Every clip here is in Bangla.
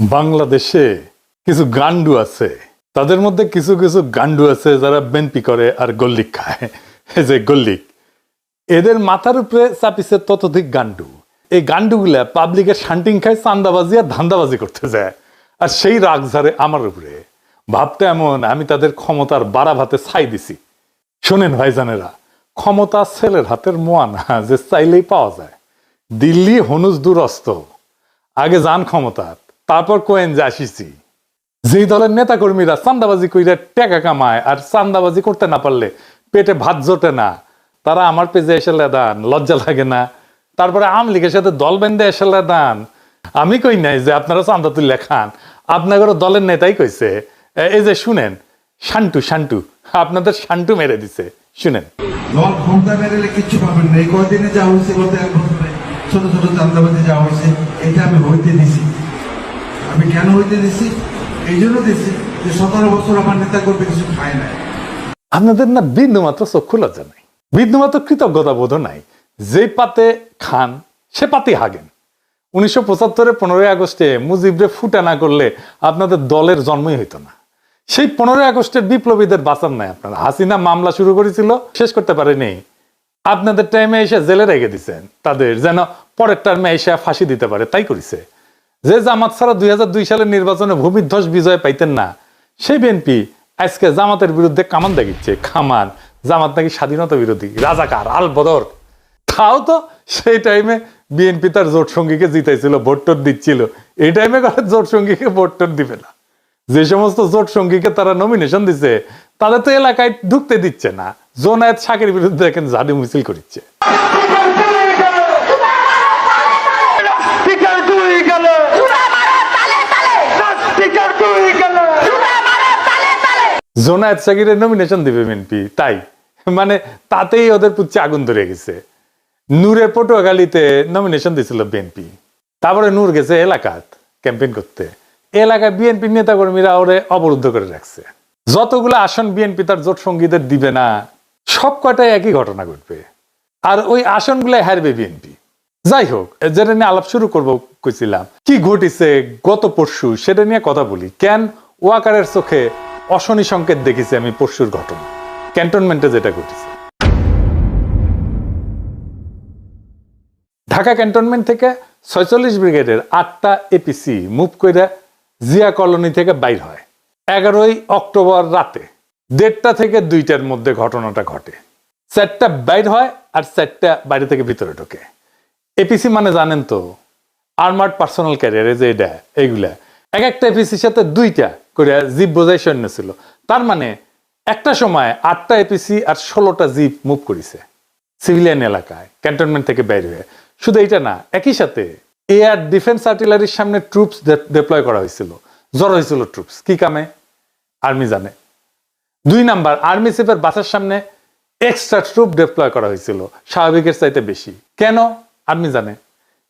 বাংলাদেশে কিছু গান্ডু আছে, তাদের মধ্যে কিছু কিছু গান্ডু আছে যারা বেনপি করে আর গল্লিক খায়। এই যে গল্লিক, এদের মাথার উপরে চাপিছে ততোধিক গান্ডু। এই গান্ডুগুলা পাবলিকের শান্টিং খায়, চান্দাবাজি আর ধান্দাবাজি করতে যায়, আর সেই রাগ ঝাড়ে আমার উপরে। ভাবতে এমন আমি তাদের ক্ষমতার বাড়া ভাতে ছাই দিছি। শোনেন ভাইজানেরা, ক্ষমতা ছেলের হাতের মোয়া না যে চাইলেই পাওয়া যায়। দিল্লি হনুজ দুরস্ত, আগে যান ক্ষমতার, তারপর কোয়েন যে আসিছি। যেই দলের নেতা কর্মীরা চান্দাবাজি কইরা টাকা কামায় আর চান্দাবাজি করতে না পারলে পেটে ভাত জোটে না, তারা আমার পেজে এসে লেদান, লজ্জা লাগে না? তারপরে আওয়ামী লীগের সাথে দল বেঁধে এসে লেদান। আমি কই নাই যে আপনারা চান্দা তুলে খান, আপনাদের দলের নেতাই কইছে। এই যে শুনেন, শান্টু শান্টু আপনাদের শান্টু মেরে দিছে, শুনেন। দল ক্ষমতা মেরেলে কিচ্ছু পাবেন না। এই কয়দিনে যা হয়েছে, বলতে এক বছরে ছোট ছোট চান্দাবাজি যা হয়েছে, এটা আমি হইতে দিছি। আমি কেন হইতে দিছি? এই জন্য দিছি যে 17 বছর আমার নেতা করবে কিছু খায় নাই। আপনাদের না বিন্দু মাত্র চক্ষু লজ্জা নাই, বিন্দু মাত্র কৃতজ্ঞতা বোধ নাই। যে পাতে খান সে পাতে হাগেন। 1975-এ 15ই আগস্টে মুজিবরে ফুটা না করলে আপনাদের দলের জন্মই হইতো না। সেই 15ই আগস্টের বিপ্লবীদের বাঁচান নাই আপনারা। হাসিনা মামলা শুরু করেছিল, শেষ করতে পারেনি। আপনাদের টাইমে এসে জেলে রেখে দিচ্ছেন তাদের, যেন পরের টার্মে এসে ফাঁসি দিতে পারে, তাই করেছে। যে জামাত ছাড়া 2002 সালের নির্বাচনে ভূমিধ্বস বিজয় পাইতেন না, সেই বিএনপি আজকে জামাতের বিরুদ্ধে কামান দেখিচ্ছে। খামান জামাত নাকি স্বাধীনতা বিরোধী, রাজাকার, আল বদর। তাও তো সেই টাইমে বিএনপি তার জোট সঙ্গীকে জিতাইছিল, ভোট টোট দিচ্ছিল। এই টাইমে জোট সঙ্গীকে ভোট টোট দিবে না। যে সমস্ত জোট সঙ্গীকে তারা নমিনেশন দিচ্ছে, তাদের তো এলাকায় ঢুকতে দিচ্ছে না। জোনায়েত শাকের বিরুদ্ধে দেখেন ঝাড়ু মিছিল করছে। জোনায়েত শাকিরের নমিনেশন দিবে বিএনপি, তাই মানে তাতেই ওদের পুচ্ছে আগুন ধরে গেছে। নূরের পটুয়াখালীতে নমিনেশন দিয়েছিল বিএনপি, তারপরে নূর গেছে এলাকাত ক্যাম্পেইন করতে। এলাকায় বিএনপি নেতা কর্মীরা ওরে অবরুদ্ধ করে রাখছে। যতগুলো আসন বিএনপি তার জোট সঙ্গীদের দিবে না, সব কটাই একই ঘটনা ঘটবে, আর ওই আসনগুলাই হারবে বিএনপি। যাই হোক, যেটা নিয়ে আলাপ শুরু করবো কইছিলাম, কি ঘটিছে গত পরশু সেটা নিয়ে কথা বলি। কেন ওয়াকারের চোখে অশনি সংকেত দেখেছি আমি পরশুর ঘটনা, ক্যান্টনমেন্টে যেটা ঘটেছে। ঢাকা ক্যান্টনমেন্ট থেকে 46 ব্রিগেডের 8টা এপিসি মুভ করে জিয়া কলোনি থেকে বাইর হয় 11ই অক্টোবর রাতে 1:30 থেকে 2টার মধ্যে ঘটনাটা ঘটে। 4টা বাইর হয় আর 4টা বাইরে থেকে ভিতরে ঢোকে। এপিসি মানে জানেন তো, আর্মার্ড পার্সোনাল ক্যারিয়ারে, যে এটা এইগুলা এক একটা এপিসির সাথে 2টা করে জিপ বোঝাই সৈন্য ছিল। তার মানে একটা সময় 8টা এপিসি আর 16টা জিপ মুভ করেছে সিভিলিয়ান এলাকায় ক্যান্টনমেন্ট থেকে বাইরে হয়ে। শুধু এটা না, একই সাথে এয়ার ডিফেন্স আর্টিলারির সামনে ট্রুপস ডিপ্লয় করা হয়েছিল। জড়ো হয়েছিল ট্রুপস, কি কামে আর্মি জানে। 2 নাম্বার, আর্মি চিফের বাসার সামনে এক্সট্রা ট্রুপ ডিপ্লয় করা হয়েছিল, স্বাভাবিকের চাইতে বেশি। কেন আর্মি জানে।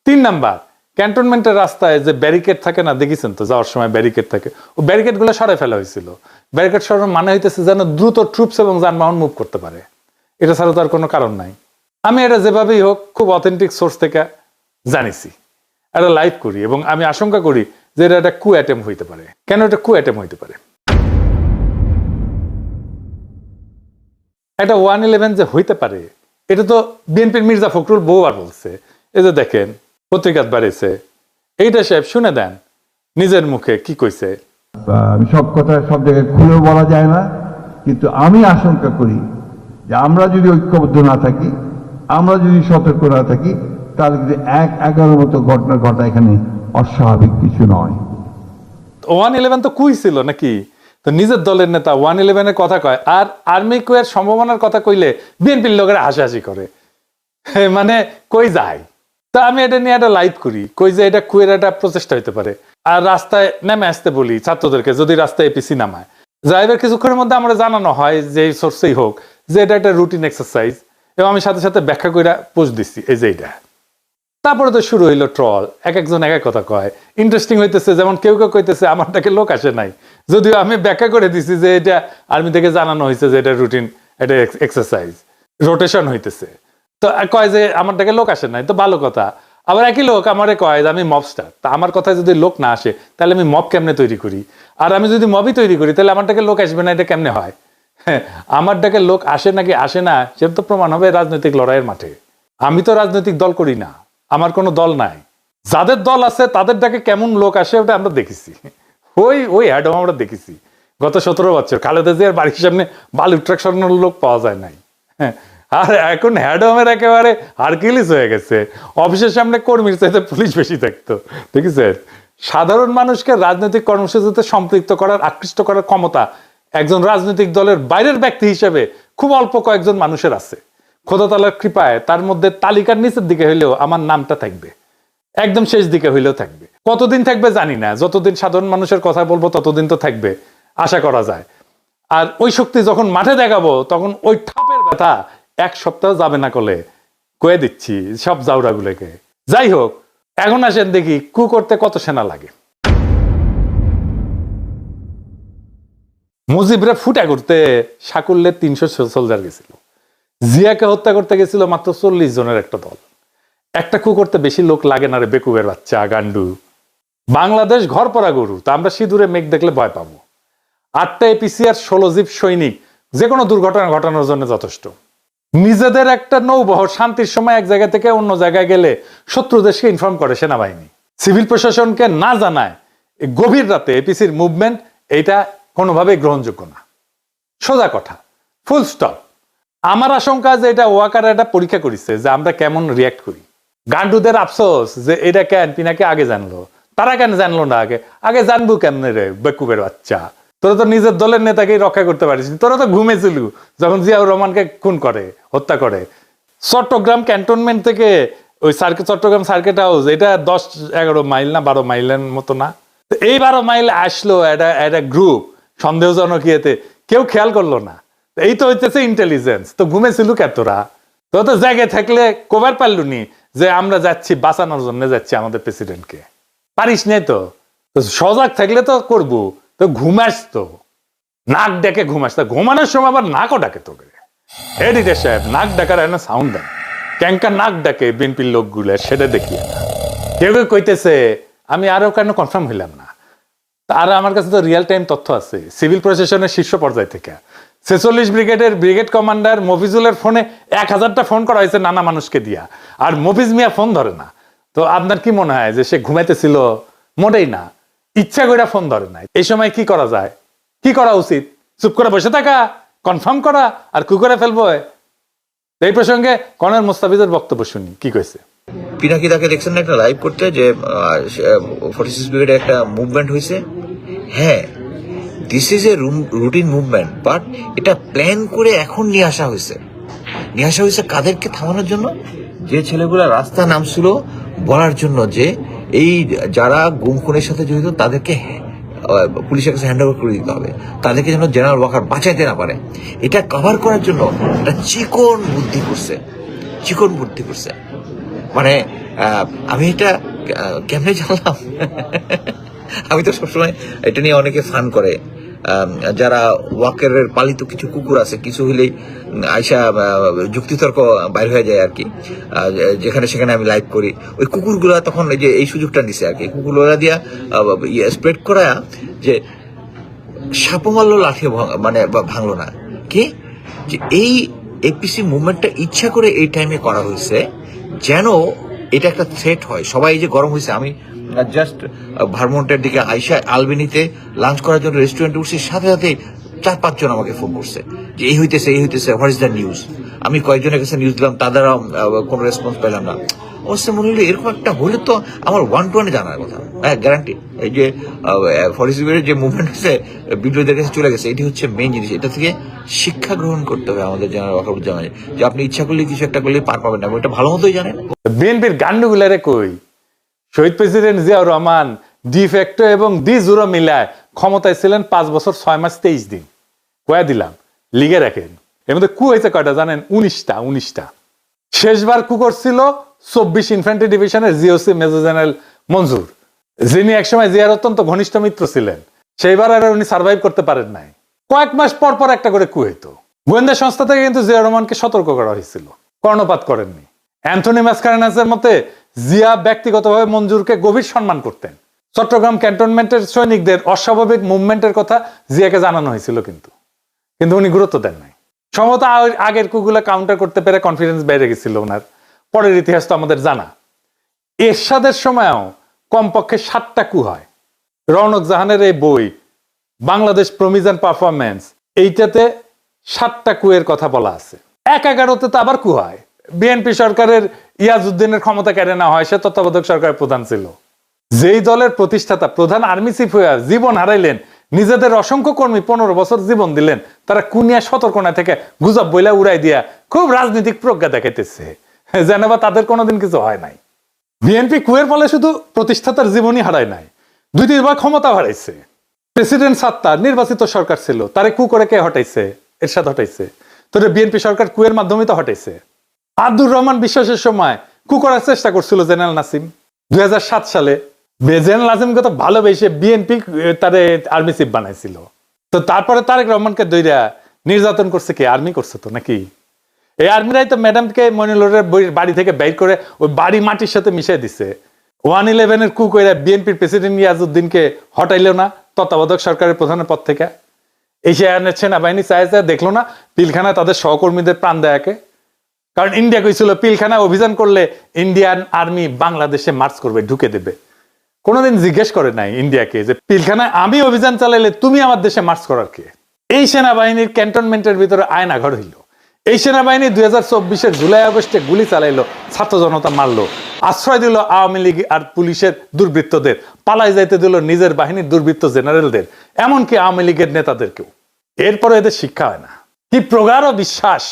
3 নাম্বার, ক্যান্টনমেন্টের রাস্তায় যে ব্যারিকেড থাকে না, দেখেছেন তো যাওয়ার সময় ব্যারিকেড থাকে, ও ব্যারিকেড গুলো সরাই ফেলা হয়েছিল। ব্যারিকেড সরানোর মানে হইতেছে যেন দ্রুত ট্রুপস এবং যানবাহন মুভ করতে পারে। এটা ছাড়া তো আর কোনো কারণ নাই। আমি এটা যেভাবেই হোক খুব অথেন্টিক সোর্স থেকে জানিছি, এটা লাইভ করি, এবং আমি আশঙ্কা করি যে এটা একটা কু অ্যাটেম্প হইতে পারে। কেন এটা কু অ্যাটেম্প হইতে পারে? একটা 111 যে হইতে পারে, এটা তো বিএনপির মির্জা ফখরুল বহুবার বলছে। এই যে দেখেন পত্রিকাত বাড়িছে, এইটা সাহেব শুনে দেন নিজের মুখে কি কইছে। আমি সব কথা সব জায়গায় খুলে বলা যায় না, কিন্তু আমি আশঙ্কা করি যে আমরা যদি ঐক্যবদ্ধ না থাকি, আমরা যদি সতর্ক না থাকি, তাহলে কিন্তু 1-11 মতো ঘটনা ঘটা এখানে অস্বাভাবিক কিছু নয়। 111 তো কুই ছিল নাকি? তো নিজের দলের নেতা 111-এর কথা কয়, আর আর্মি কুয়ের সম্ভাবনার কথা কইলে বিএনপির লোকেরা হাসাহাসি করে। মানে কই যায়। তা আমি এটা নিয়ে একটা লাইভ করি, কই যে এটা কুয়ের একটা প্রচেষ্টা হইতে পারে। আর রাস্তায় নেমে আসতে বলি ছাত্রদেরকে, যদি রাস্তায় এপিসি নামায়। যাইবার কিছুক্ষণের মধ্যে আমরা জানানো হয় যে সোর্সেই হোক যে এটা একটা রুটিন এক্সারসাইজ, এবং আমি সাথে সাথে ব্যাখ্যা করে পোস্ট দিচ্ছি এই যে এটা। তারপরে তো শুরু হইলো ট্রল, এক একজন এক এক কথা কয়। ইন্টারেস্টিং হইতেছে, যেমন কেউ কেউ কইতেছে আমারটাকে লোক আসে নাই, যদিও আমি ব্যাখ্যা করে দিছি যে এটা আর্মি থেকে জানানো হয়েছে যে এটা রুটিন, এটা এক্সারসাইজ, রোটেশন হইতেছে। তো কয় যে আমারটাকে লোক আসে নাই, তো ভালো কথা। আবার একই লোক আমারে কয় যে আমি মবস্টার, তা আমার কথায় যদি লোক না আসে তাহলে আমি মব কেমনে তৈরি করি, আর আমি যদি মবই তৈরি করি তাহলে আমার ডাকে লোক আসবে না, এটা কেমনে হয়? হ্যাঁ, আমার ডাকে লোক আসে নাকি আসে না সেটা তো প্রমাণ হবে রাজনৈতিক লড়াইয়ের মাঠে। আমি তো রাজনৈতিক দল করি না, আমার কোনো দল নাই। যাদের দল আছে তাদের ডাকে কেমন লোক আসে ওটা আমরা দেখেছি, ওই অ্যাডম আমরা দেখেছি গত 17 বছর। খালেদা জিয়ার বাড়ির সামনে বালু ট্রাক সরানোর লোক পাওয়া যায় নাই। হ্যাঁ, আর এখন হ্যাডমের একেবারে হারকিলিস হয়ে গেছে, অফিসের সামনে কর্মীর চাইতে পুলিশ বেশি থাকতো। দেখেছেন, সাধারণ মানুষকে রাজনৈতিক কর্মসূচিতে সম্পৃক্ত করার, আকৃষ্ট করার ক্ষমতা একজন রাজনৈতিক দলের বাইরের ব্যক্তি হিসেবে খুব অল্প কয়েকজন মানুষের আছে। খোদা তাআলার কৃপায় তার মধ্যে তালিকার নিচের দিকে হইলেও আমার নামটা থাকবে, একদম শেষ দিকে হইলেও থাকবে। কতদিন থাকবে জানি না, যতদিন সাধারণ মানুষের কথা বলবো ততদিন তো থাকবে আশা করা যায়। আর ওই শক্তি যখন মাঠে দেখাবো তখন ওই ঠাপের ব্যথা 1 সপ্তাহ যাবে না, কলে কয়ে দিচ্ছি সব জাউরাগুলোকে। যাই হোক, এখন আসেন দেখি কু করতে কত সেনা লাগে। মুজিবরে ফুটা করতে সাকুল্যে 300 সোলজার গেছিল, জিয়াকে হত্যা করতে গেছিল মাত্র 40 জনের একটা দল। একটা কু করতে বেশি লোক লাগে না রে বেকুবের বাচ্চা গান্ডু। বাংলাদেশ ঘর পড়া গরু, তা আমরা সিঁদুরে মেঘ দেখলে ভয় পাবো। 8টা এপিসি আর 16 জিপ সৈনিক যে কোনো দুর্ঘটনা ঘটানোর জন্য যথেষ্ট। নিজেদের একটা নৌবহর শান্তির সময় এক জায়গা থেকে অন্য জায়গায় গেলে শত্রু দেশকে ইনফর্ম করে সেনাবাহিনী, সিভিল প্রশাসনকে না জানায় গভীর রাতে এপিসির মুভমেন্ট, এইটা কোনোভাবেই গ্রহণযোগ্য না। সোজা কথা, ফুল স্টপ। আমার আশঙ্কা যে এটা ওয়াকার একটা পরীক্ষা করেছে যে আমরা কেমন রিয়াক্ট করি। গান্ডুদের আফসোস যে এটা কেন পিনাকে আগে জানলো, তারা কেন জানলো না আগে? আগে জানবো কেমনে রে বেকুবের বাচ্চা, তোরা তো নিজের দলের নেতাকেই রক্ষা করতে পারিস, তোরা তো ঘুমেছিল যখন জিয়াউর রহমানকে খুন করে, হত্যা করে। চট্টগ্রাম ক্যান্টনমেন্ট থেকে ওই চট্টগ্রাম সার্কিট হাউস, এটা 10-11 মাইল না 12 মাইলের মতো না? এই 12 মাইল আসলো একটা গ্রুপ সন্দেহজনক ইয়েতে, কেউ খেয়াল করলো না। এই তো হইতেছে ইন্টেলিজেন্স। তো ঘুমেছিল কে তোরা? তো তো জায়গায় থাকলে কবার পারলুনি যে আমরা যাচ্ছি বাঁচানোর জন্য, যাচ্ছি আমাদের প্রেসিডেন্টকে? পারিস নাই তো। সজাগ থাকলে তো করবো, তো ঘুমাস তো, নাক ডেকে ঘুমাস। তা ঘুমানোর সময় আবার নাকও ডাকে তোকে। এডিটর সাহেব, নাক ডাকার একটা সাউন্ড দেন, ক্যাঙ্কা নাক ডাকে বিএনপির লোকগুলো, সেটা দেখিয়ে না। কেউ কেউ কইতেছে, আমি আরো কেন কনফার্ম হইলাম না, আর আমার কাছে তো রিয়েল টাইম তথ্য আছে সিভিল প্রশাসনের শীর্ষ পর্যায় থেকে। 46 ব্রিগেডের ব্রিগেড কমান্ডার মফিজুলের ফোনে 1000টা ফোন করা হয়েছে নানা মানুষকে দিয়া, আর মফিজ মিয়া ফোন ধরে না। তো আপনার কি মনে হয় যে সে ঘুমাইতেছিল? মোটেই না, ইচ্ছা করে ফোন ধরে নাই। এই সময় কি করা যায়, কি করা উচিত? চুপ করে বসে থাকা, কনফার্ম করা, আর কি করে ফেলবো? এই প্রসঙ্গে কর্নেল মোস্তাফিজের বক্তব্য শুনি, কি কইছে। পিনাকি তাকে দেখছেন না একটা লাইভ করতে, যে 46 ব্রিগেডে একটা মুভমেন্ট হয়েছে। হ্যাঁ, this is a routine movement, but এটা প্ল্যান করে এখন নিয়ে আসা হয়েছে। কাদেরকে থামানোর জন্য? যে ছেলেগুলা রাস্তা নামছিল বলার জন্য যে এই যারা গুম খুনের সাথে জড়িত তাদেরকে পুলিশের কাছে হ্যান্ড ওভার করে দিতে হবে, তাদেরকে যেন জেনারেল ওয়াকার বাঁচাইতে না পারে। এটা কভার করার জন্য একটা চিকন বুদ্ধি করছে। মানে আমি এটা কেমনে জানলাম? আমি তো সবসময় এটা নিয়ে অনেকে ফান করে, যারা ওয়াকারের পালিত কিছু কুকুর আছে, কিছু হইলেই আইসা যুক্তিতর্ক বাইর হয়ে যায় আর কি, যেখানে সেখানে আমি লাইভ করি। ওই কুকুরগুলা তখন এই সুযোগটা নিছে আর কি, কুকুরগুলা দিয়া স্প্রেড করা যে সাপও মারলো লাঠি মানে ভাঙলো না, কি যে এই এপিসি মুভমেন্টটা ইচ্ছা করে এই টাইমে করা হয়েছে যেন এটা একটা থ্রেট হয়। সবাই যে গরম হয়েছে, আমি জাস্ট ভারমন্টের দিকে আইসা আলবেনিতে লাঞ্চ করার জন্য রেস্টুরেন্টে উঠছি, সাথে সাথে 4-5 জন আমাকে ফোন করছে যে এই হইতেছে, হোয়াট ইজ দ্য নিউজ। আমি কয়েকজনের কাছে নিউজ দিলাম, তাদেরও কোনো রেসপন্স পেলাম না। অবশ্যই মনে হলো এরকম একটা হলে তো আমার 1-to-1 জানার কথা। হ্যাঁ, গ্যারান্টি। এই যে 46 ব্রিগেডের যে মুভমেন্ট হচ্ছে বিদ্রোহীদের কাছে চলে গেছে, এটি হচ্ছে মেইন জিনিস। এটা থেকে শিক্ষা গ্রহণ করতে হবে আমাদের জেনারেল ওয়াকারুজ্জামান, যে আপনি ইচ্ছা করলে কিছু একটা করলে পার পাবেন না, এটা ভালো মতোই জানেন। বিএনপির গান্ডুগুলারে কই, শহীদ প্রেসিডেন্ট জিয়াউর রহমান ডিফ্যাক্টো এবং ডি জুরো মিলায় ক্ষমতায় ছিলেন 5 বছর 6 মাস 23 দিন। কয়া দিলাম, লিগে রাখেন। এর মধ্যে কু হয়েছে কয়টা জানেন? 19টা। শেষবার কু করছিল 24 ইনফ্যান্ট্রি ডিভিশনের জিওসি মেজর জেনারেল মঞ্জুর, যিনি একসময় জিয়ার অত্যন্ত ঘনিষ্ঠ মিত্র ছিলেন। সেইবার আর উনি সার্ভাইভ করতে পারেন নাই। কয়েক মাস পর পর একটা করে কু হইতো। গোয়েন্দা সংস্থা থেকে কিন্তু জিয়াউর রহমানকে সতর্ক করা হয়েছিল, কর্ণপাত করেননি। অ্যান্থনি মাসকারেনাসের মতে জিয়া ব্যক্তিগতভাবে মঞ্জুরকে গভীর সম্মান করতেন। চট্টগ্রাম ক্যান্টনমেন্টের সৈনিকদের অস্বাভাবিক মুভমেন্টের কথা জিয়াকে জানানো হয়েছিল, কিন্তু উনি গুরুত্ব দেন নাই। সম্ভবত আগের কুগুলা কাউন্টার করতে পেরে কনফিডেন্স বেড়ে গেছিল ওনার। পরের ইতিহাস তো আমাদের জানা। এরশাদের সময়ও কমপক্ষে 7টা কু হয়। রওনক জাহানের এই বই বাংলাদেশ প্রমিস অ্যান্ড পারফরমেন্স, এইটাতে 7টা কুয়ের কথা বলা আছে। 11তে তো আবার কু হয়। বিএনপি সরকারের ইয়াজউদ্দিনের ক্ষমতা কেড়ে নেওয়া হয়, সে তত্ত্বাবধায়ক সরকারের প্রধান ছিল। যেই দলের প্রতিষ্ঠাতা প্রধান আর্মি চিফ হয়ে জীবন হারাইলেন, নিজেদের অসংখ্য কর্মী 15 বছর জীবন দিলেন, তারা কুনিয়া সতর্কনা থেকে গুজব বইলা উড়াই দিয়া খুব রাজনৈতিক প্রজ্ঞা দেখাইতেছে, যেন বা তাদের কোনোদিন কিছু হয় নাই। বিএনপি কুয়ের ফলে শুধু প্রতিষ্ঠাতার জীবনই হারায় নাই, 2-3 বার ক্ষমতা হারাইছে। প্রেসিডেন্ট সাত্তার নির্বাচিত সরকার ছিল, তারে কু করে কে হটাইছে? এরশাদ হটাইছে। তোরে বিএনপি সরকার কুয়ের মাধ্যমে তো হটাইছে। আব্দুর রহমান বিশ্বাসের সময় কু করার চেষ্টা করছিল জেনারেল নাসিম। 2007 সালে জেনারেল নাসিমকে তো ভালোবেসে বিএনপি তারে আর্মি চিফ বানাইছিল। তো তারপরে তারেক রহমানকে দইরা নির্যাতন করছে কি? আর্মি করছে তো নাকি? এই আর্মিরাই তো ম্যাডামকে মনিলরের বাড়ি থেকে বের করে ওই বাড়ি মাটির সাথে মিশিয়ে দিছে। 111-এর কু করে বিএনপির প্রেসিডেন্ট ইয়াজউদ্দিনকে হটাইলো না তত্ত্বাবধায়ক সরকারের প্রধানের পদ থেকে। এই সেনাবাহিনী চাইছে, দেখলো না পিলখানায় তাদের সহকর্মীদের প্রাণ দেয়াকে? কারণ ইন্ডিয়া কইছিল পিলখানায় অভিযান করলে ইন্ডিয়ান আর্মি বাংলাদেশে মার্চ করবে, ঢুকে দেবে। কোনোদিন জিজ্ঞেস করে নাই ইন্ডিয়াকে যে পিলখানায় আমি অভিযান চালাইলে তুমি আমার দেশে মার্চ করার কে? এই সেনাবাহিনীর ক্যান্টনমেন্টের ভিতরে আয়নাঘর হইল। এই সেনাবাহিনী 2024-এর জুলাই আগস্টে গুলি চালাইলো, ছাত্র জনতা মারলো, আশ্রয় দিল আওয়ামী লীগ আর পুলিশের দুর্বৃত্তদের, পালাই যাইতে দিল নিজের বাহিনীর দুর্বৃত্ত জেনারেলদের, এমনকি আওয়ামী লীগের নেতাদেরকেও। এরপরে এদের শিক্ষা হয় না। কি প্রগাঢ় বিশ্বাস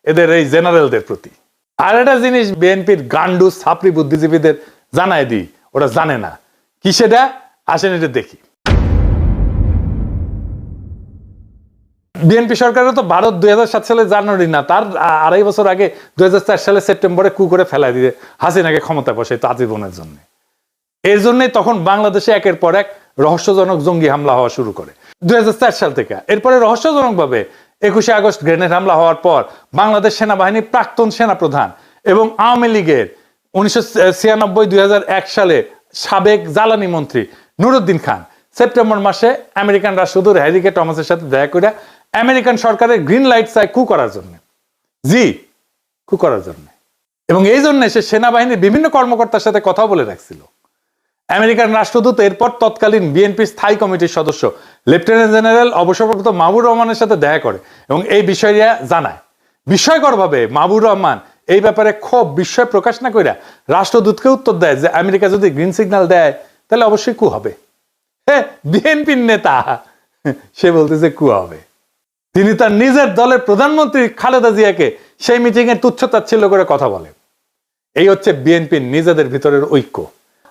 এদের এই জেনারেলদের প্রতি। আর একটা জিনিস বিএনপির গান্ডু ছাপড়ি বুদ্ধিজীবীদের জানাই দিই, ওরা জানে না কি সেটা। আসেন এটা দেখি। বিএনপি সরকারের তো ভারত 2007 সালে জানুয়ারি না, তার 2.5 বছর আগে 2004 সালে সেপ্টেম্বরে কু করে ফেলা দিয়ে হাসিনাকে ক্ষমতা বসাইতো আজীবনের জন্য। এর জন্যই তখন বাংলাদেশে একের পর এক রহস্যজনক জঙ্গি হামলা হওয়া শুরু করে 2004 সাল থেকে। এরপরে রহস্যজনক ভাবে 21শে আগস্ট গ্রেনেড হামলা হওয়ার পর বাংলাদেশ সেনাবাহিনীর প্রাক্তন সেনাপ্রধান এবং আওয়ামী লীগের 1996-2001 সালে সাবেক জ্বালানি মন্ত্রী নুরুদ্দিন খান সেপ্টেম্বর মাসে আমেরিকান রাষ্ট্রদূত হ্যারি কে টমাসের সাথে দেখা করে আমেরিকান সরকারের গ্রিন লাইট চায় কু করার জন্য। কু করার জন্য। এবং এই জন্য সে সেনাবাহিনীর বিভিন্ন কর্মকর্তার সাথে কথা বলে রাখছিল। আমেরিকান রাষ্ট্রদূত এরপর তৎকালীন বিএনপি স্থায়ী কমিটির সদস্য লেফটেন্যান্ট জেনারেল অবসরপ্রাপ্ত মাহবুর রহমানের সাথে দেখা করে এবং এই বিষয়টা জানায়। বিস্ময়করভাবে মাহবুর রহমান এই ব্যাপারে খুব বিস্ময় প্রকাশ না করে রাষ্ট্রদূতকে উত্তর দেয় যে আমেরিকা যদি গ্রিন সিগন্যাল দেয় তাহলে অবশ্যই কু হবে। হ্যাঁ, বিএনপির নেতা সে বলতেছে কু হবে। তিনি তার নিজের দলের প্রধানমন্ত্রী খালেদা জিয়াকে সেই মিটিং এ তুচ্ছতাচ্ছিল্য করে কথা বলেন। এই হচ্ছে বিএনপির নিজেদের ভিতরের ঐক্য।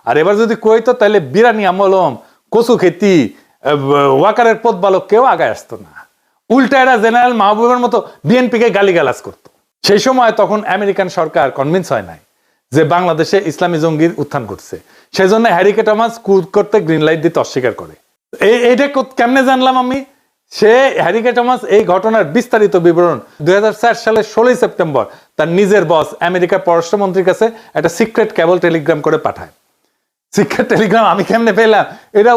আর এবার যদি কইতো তাহলে বিরানি আমলম, কচু খেতি, ওয়াকারের পথ বালক কেউ আগায় আসতো না। উল্টা এরা জেনারেল মাহবুবের মতো বিএনপিকে গালিগালাজ করত। সেই সময় তখন আমেরিকান সরকার কনভিন্স হয় নাই যে বাংলাদেশে ইসলামী জঙ্গির উত্থান ঘটছে। সেই জন্য হ্যারি কে টমাস কুদ করতে গ্রিন লাইট দিতে অস্বীকার করে। এইটা কেমনে জানলাম আমি? সে হ্যারি কে টমাস এই ঘটনার বিস্তারিত বিবরণ 2004 সালের 16 সেপ্টেম্বর তার নিজের বস আমেরিকার পররাষ্ট্রমন্ত্রীর কাছে একটা সিক্রেট কেবল টেলিগ্রাম করে পাঠায়। সিক্রেট টেলিগ্রাম আমি কেমনে পেলাম? এটা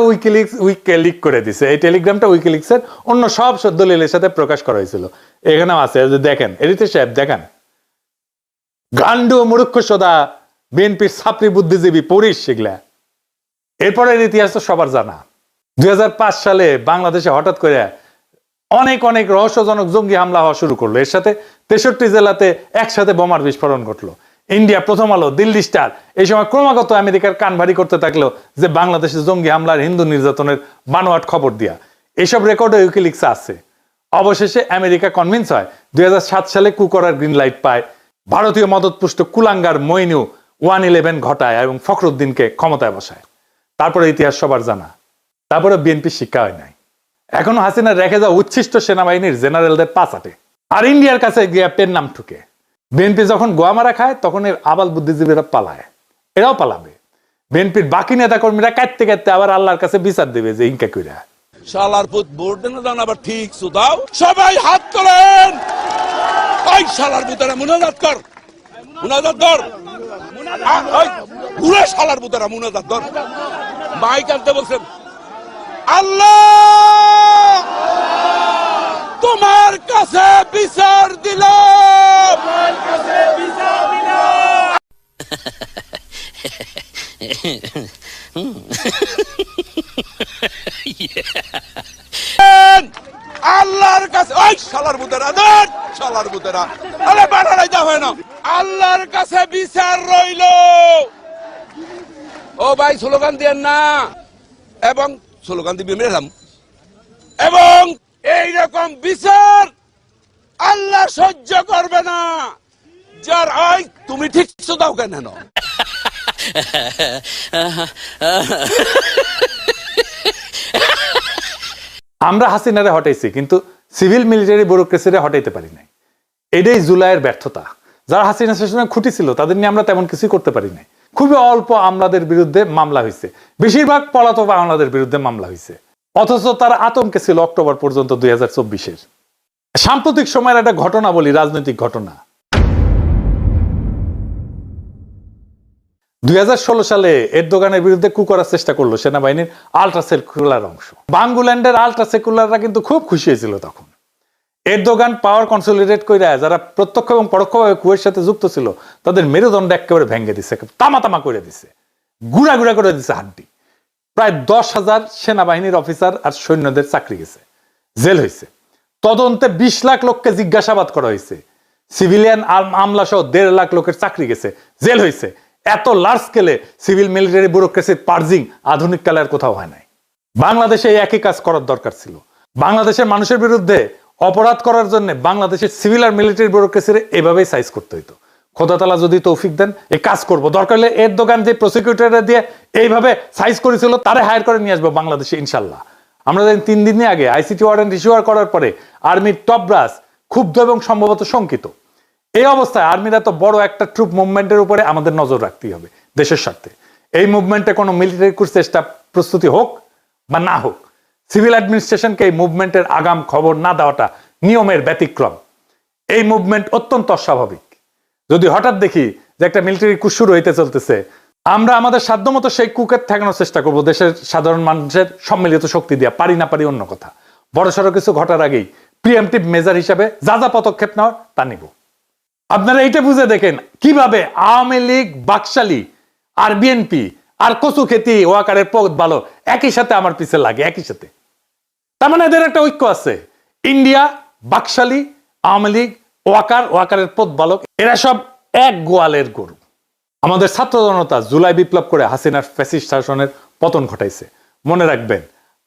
উইকিলিক করে দিছে। এই টেলিগ্রামটা উইকিলিক্সের অন্য সব দলিলের সাথে প্রকাশ করা হয়েছিল। এখানেও আছে, দেখেন এডিটর সাহেব, দেখেন গান্ডু মূর্খ সদা বিএনপির ছাত্রী বুদ্ধিজীবী পড়িস সেগুলা। এরপরের ইতিহাস তো সবার জানা। 2005 সালে বাংলাদেশে হঠাৎ করে অনেক রহস্যজনক জঙ্গি হামলা হওয়া শুরু করলো। এর সাথে 63 জেলাতে একসাথে বোমার বিস্ফোরণ ঘটলো। ইন্ডিয়া, প্রথম আলো, দিল্লি স্টার এই সময় ক্রমাগত আমেরিকার কান ভারী করতে থাকলো যে বাংলাদেশে জঙ্গি হামলার, হিন্দু নির্যাতনের বানোয়াট খবর দিয়া। এইসব রেকর্ডে উইকিলিক্স আছে। অবশেষে আমেরিকা কনভিন্স হয়। 2007 সালে কু করার গ্রিন লাইট পায়। ভারতীয় মদতপুষ্ট কুলাঙ্গার মইনু 111 ঘটায় এবং ফখরুদ্দিনকে ক্ষমতায় বসায়। তারপরে ইতিহাস সবার জানা। তারপরে বিএনপি শিক্ষা হয় নাই। এখনো হাসিনা রেখে যাওয়া উচ্ছিষ্ট সেনাবাহিনীর জেনারেলদের পাচাটে আর ইন্ডিয়ার কাছে গিয়ে পেন নাম ঠুকে। বিএনপি যখন গোয়া মারা খায় তখন এর আবাল বুদ্ধিজীবীরা পালায়, এরাও পালাবে। বিএনপির বাকি নেতাকর্মীরা কাটতে কাটতে আবার আল্লাহর কাছে বিচার দেবে যে ইনকা কইরা শালার পুত ভোট দেন না, আবার ঠিক সুদাও। সবাই হাত তোলেন, ওই শালার পুতরা মুনাজাত কর। মুনাজাত ধর পুরো শালার বুতারা মুনাজাত ধর মাইক আনতে বলছেন আল্লাহ তোমার কাছে বিচার দিলাম আল্লাহর কাছে ওই শালার বুতেরা ধর শালার বুতেরা আরে বাড়াই যা হয় না আল্লাহর কাছে বিচার রইল ও ভাই স্লোগান দেন না এবং স্লোগান দিবি মেরাম এবং এইরকম বিচার আল্লাহ সহ্য করবে না যার ওই তুমি ঠিক দাও কেন আমরা হাসিনারে হটাইছি কিন্তু সিভিল মিলিটারি ব্যুরোক্রেসিরে হটাইতে পারি নাই। এটাই জুলাইয়ের ব্যর্থতা। যারা হাসিনা শাসনে খুঁটি ছিল তাদের নিয়ে আমরা তেমন কিছুই করতে পারি নাই। খুবই অল্প আমলাদের বিরুদ্ধে মামলা হয়েছে, বেশিরভাগ পলাতক আমলাদের বিরুদ্ধে মামলা হয়েছে, অথচ তারা আতঙ্কে ছিল অক্টোবর পর্যন্ত 2024-এর। সাম্প্রতিক সময়ের একটা ঘটনা বলি, রাজনৈতিক ঘটনা। 2016 সালে এরদোগানের বিরুদ্ধে কু করার চেষ্টা করলো সেনাবাহিনীর আলট্রা সেকুলার অংশ। বাঙ্গুল্যান্ডের আলট্রা সেকুলাররা কিন্তু খুব খুশি হয়েছিল তখন। এরদোগান পাওয়ার কনসলিডেট করে যারা প্রত্যক্ষ এবং পরোক্ষভাবে কুয়ের সাথে যুক্ত ছিল তাদের মেরুদণ্ড একেবারে ভেঙে দিছে, তামা তামা করে দিছে, গুড়া গুড়া করে দিছে হাড্ডি। প্রায় 10,000 সেনাবাহিনীর অফিসার আর সৈন্যদের চাকরি গেছে, জেল হয়েছে। তদন্তে 20 লাখ লোককে জিজ্ঞাসাবাদ করা হয়েছে, সিভিলিয়ান আমলা সহ 1.5 লাখ লোকের চাকরি গেছে, জেল হয়েছে। এত লার্জ স্কেলে সিভিল মিলিটারি ব্যুরোক্রেসির পার্জিং আধুনিক কালে আর কোথাও হয় নাই। বাংলাদেশে একই কাজ করার দরকার ছিল। বাংলাদেশের মানুষের বিরুদ্ধে অপরাধ করার জন্য বাংলাদেশের সিভিল আর মিলিটারি ব্যুরোক্রেসির এভাবেই সাইজ করতে হইতো। খোদা তাআলা যদি তৌফিক দেন এই কাজ করব, দরকার হলে এরদোগান যে প্রসিকিউটররা দিয়ে এইভাবে সাইজ করেছিল তারে হায়ার করে নিয়ে আসবো বাংলাদেশে ইনশাল্লাহ। আমরা জানি 3 দিন আগে আইসিটি ওয়ারেন্ট ইস্যু করার পরে আর্মির টপ ব্রাস ক্ষুব্ধ এবং সম্ভবত শঙ্কিত। এই অবস্থায় আর্মির এত বড় একটা ট্রুপ মুভমেন্টের উপরে আমাদের নজর রাখতেই হবে দেশের স্বার্থে। এই মুভমেন্টে কোনো মিলিটারি কুর চেষ্টা প্রস্তুতি হোক বা না হোক, সিভিল অ্যাডমিনিস্ট্রেশনকে এই মুভমেন্টের আগাম খবর না দেওয়াটা নিয়মের ব্যতিক্রম। এই মুভমেন্ট অত্যন্ত অস্বাভাবিক। যদি হঠাৎ দেখি যে একটা মিলিটারি কু শুরু হইতে চলতেছে, আমরা আমাদের সাধ্যমতো সেই কুকে ঠেকানোর চেষ্টা করব দেশের সাধারণ মানুষের সম্মিলিত শক্তি দিয়া। পারি না পারি অন্য কথা, বড়সড় কিছু ঘটার আগেই প্রিএমটিভ মেজার হিসাবে যা যা পদক্ষেপ নেওয়ার তা নিব। আপনারা এইটা বুঝে দেখেন কিভাবে আওয়ামী লীগ, বাকশালী আর বিএনপি আর কচু খেতি ওয়াকারের পদ ভালো একই সাথে আমার পিছে লাগে, একই সাথে। তার মানে এদের একটা ঐক্য আছে। ইন্ডিয়া, বাকশালী, আওয়ামী লীগ, ওয়াকারের পদ বালক, এরা সব এক গোয়ালের গরু। আমাদের ছাত্র জনতা জুলাই বিপ্লব করে হাসিনার ফ্যাসিস্ট শাসনের পতন ঘটাইছে। মনে রাখবেন,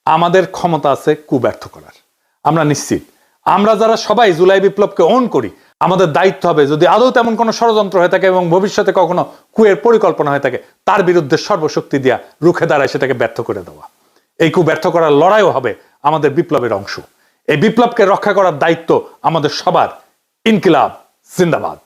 আমাদের ক্ষমতা আছে কু ব্যর্থ করার। আমরা নিশ্চিত আমরা যারা সবাই জুলাই বিপ্লবকে অন করি, আমাদের দায়িত্ব হবে যদি আদৌ তেমন কোনো ষড়যন্ত্র হয়ে থাকে এবং ভবিষ্যতে কখনো কুয়ের পরিকল্পনা হয়ে থাকে তার বিরুদ্ধে সর্বশক্তি দিয়া রুখে দাঁড়ায় সেটাকে ব্যর্থ করে দেওয়া। এই কু ব্যর্থ করার লড়াইও হবে আমাদের বিপ্লবের অংশ। এই বিপ্লবকে রক্ষা করার দায়িত্ব আমাদের সবার। ইনকিলাব জিন্দাবাদ।